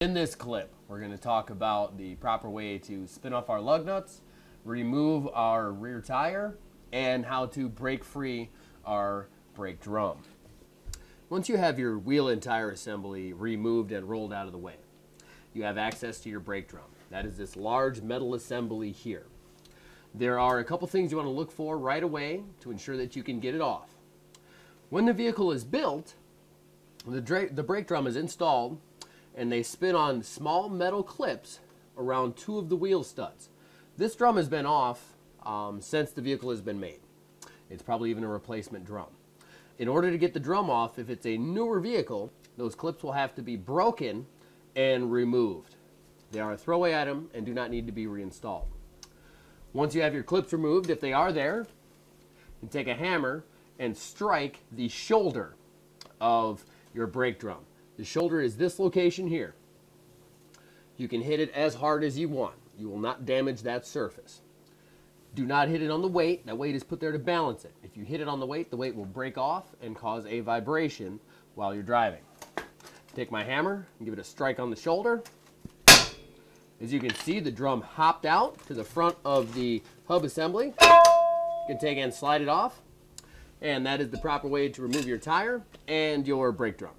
In this clip, we're going to talk about the proper way to spin off our lug nuts, remove our rear tire, and how to break free our brake drum. Once you have your wheel and tire assembly removed and rolled out of the way, you have access to your brake drum. That is this large metal assembly here. There are a couple things you want to look for right away to ensure that you can get it off. When the vehicle is built, the brake drum is installed and they spin on small metal clips around two of the wheel studs. This drum has been off since the vehicle has been made. It's probably even a replacement drum. In order to get the drum off, if it's a newer vehicle, those clips will have to be broken and removed. They are a throwaway item and do not need to be reinstalled. Once you have your clips removed, if they are there, you take a hammer and strike the shoulder of your brake drum. The shoulder is this location here. You can hit it as hard as you want. You will not damage that surface. Do not hit it on the weight. That weight is put there to balance it. If you hit it on the weight will break off and cause a vibration while you're driving. Take my hammer and give it a strike on the shoulder. As you can see, the drum hopped out to the front of the hub assembly. You can take and slide it off. And that is the proper way to remove your tire and your brake drum.